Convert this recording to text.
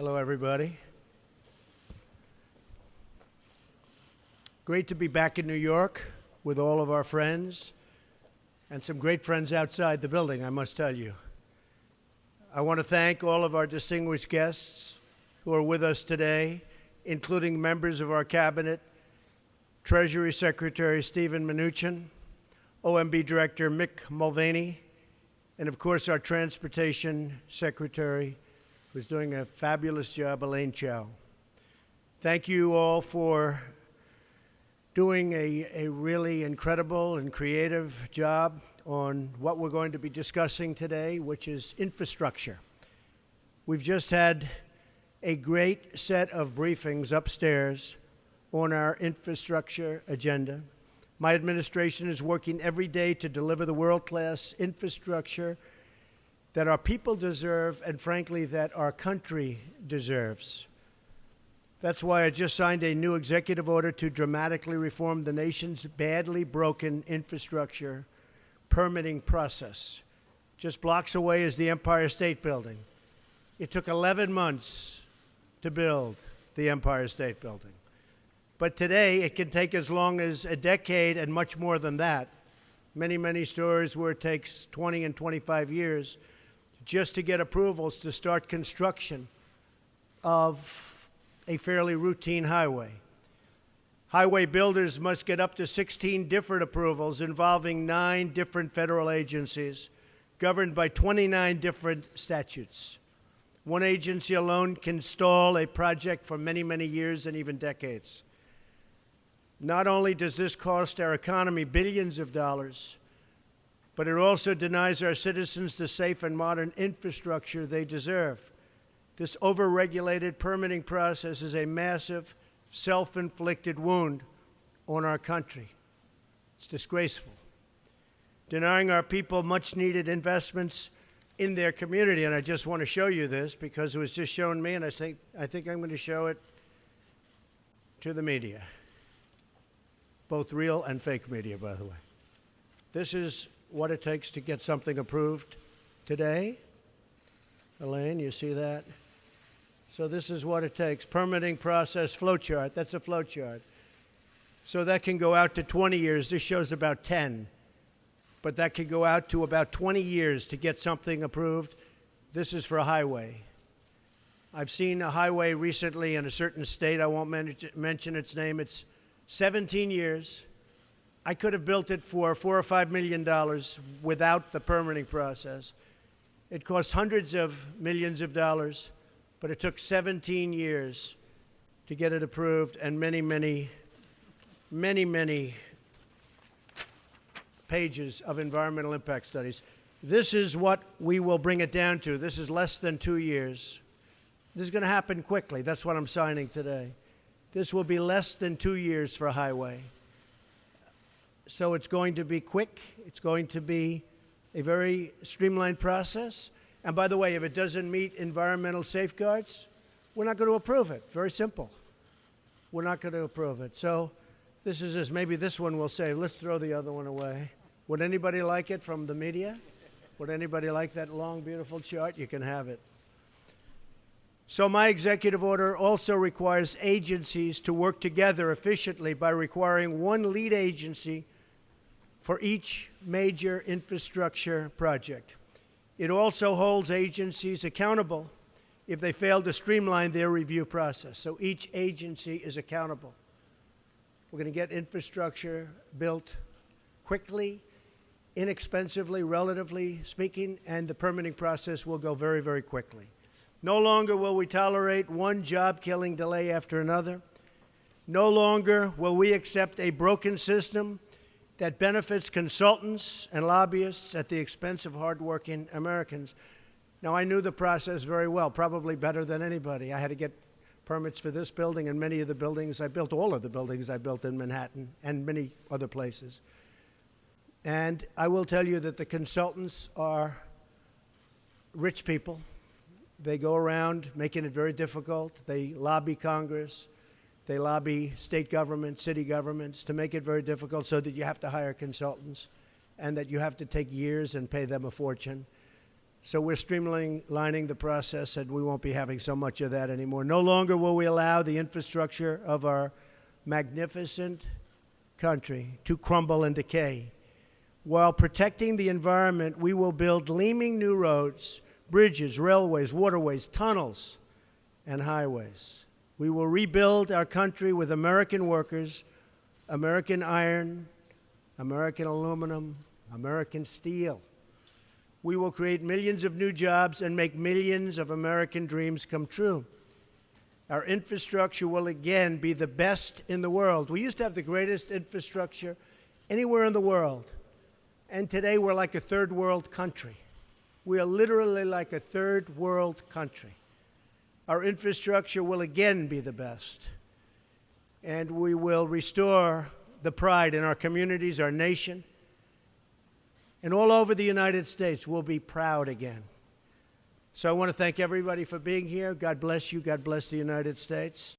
Hello, everybody. Great to be back in New York with all of our friends and some great friends outside the building, I must tell you. I want to thank all of our distinguished guests who are with us today, including members of our cabinet, Treasury Secretary Stephen Mnuchin, OMB Director Mick Mulvaney, and of course our Transportation Secretary, who's doing a fabulous job, Elaine Chao. Thank you all for doing a really incredible and creative job on what we're going to be discussing today, which is infrastructure. We've just had a great set of briefings upstairs on our infrastructure agenda. My administration is working every day to deliver the world-class infrastructure that our people deserve and, frankly, that our country deserves. That's why I just signed a new executive order to dramatically reform the nation's badly broken infrastructure permitting process. Just blocks away is the Empire State Building. It took 11 months to build the Empire State Building. But today, it can take as long as a decade and much more than that. Many, many stories where it takes 20 and 25 years just to get approvals to start construction of a fairly routine highway. Highway builders must get up to 16 different approvals involving 9 different federal agencies governed by 29 different statutes. One agency alone can stall a project for many, many years and even decades. Not only does this cost our economy billions of dollars, but it also denies our citizens the safe and modern infrastructure they deserve. This over-regulated permitting process is a massive, self-inflicted wound on our country. It's disgraceful. Denying our people much-needed investments in their community, and I just want to show you this because it was just shown me, and I think I'm going to show it to the media. Both real and fake media, by the way. This is what it takes to get something approved today. Elaine, you see that? So this is what it takes. Permitting process flowchart. That's a flowchart. So that can go out to 20 years. This shows about 10. But that could go out to about 20 years to get something approved. This is for a highway. I've seen a highway recently in a certain state. I won't mention its name. It's 17 years. I could have built it for $4 or $5 million without the permitting process. It cost hundreds of millions of dollars, but it took 17 years to get it approved and many, many, many, many pages of environmental impact studies. This is what we will bring it down to. This is less than 2 years. This is going to happen quickly. That's what I'm signing today. This will be less than 2 years for a highway. So it's going to be quick. It's going to be a very streamlined process. And by the way, if it doesn't meet environmental safeguards, we're not going to approve it. Very simple. We're not going to approve it. So this is this. Maybe this one will say, let's throw the other one away. Would anybody like it from the media? Would anybody like that long, beautiful chart? You can have it. So my executive order also requires agencies to work together efficiently by requiring one lead agency for each major infrastructure project. It also holds agencies accountable if they fail to streamline their review process. So each agency is accountable. We're going to get infrastructure built quickly, inexpensively, relatively speaking, and the permitting process will go very, very quickly. No longer will we tolerate one job-killing delay after another. No longer will we accept a broken system that benefits consultants and lobbyists at the expense of hardworking Americans. Now, I knew the process very well, probably better than anybody. I had to get permits for this building and many of the buildings I built, all of the buildings I built in Manhattan and many other places. And I will tell you that the consultants are rich people. They go around making it very difficult. They lobby Congress. They lobby state governments, city governments to make it very difficult so that you have to hire consultants and that you have to take years and pay them a fortune. So we're streamlining the process, and we won't be having so much of that anymore. No longer will we allow the infrastructure of our magnificent country to crumble and decay. While protecting the environment, we will build gleaming new roads, bridges, railways, waterways, tunnels, and highways. We will rebuild our country with American workers, American iron, American aluminum, American steel. We will create millions of new jobs and make millions of American dreams come true. Our infrastructure will again be the best in the world. We used to have the greatest infrastructure anywhere in the world. And today we're like a third world country. We are literally like a third world country. Our infrastructure will again be the best. And we will restore the pride in our communities, our nation. And all over the United States, we'll be proud again. So I want to thank everybody for being here. God bless you. God bless the United States.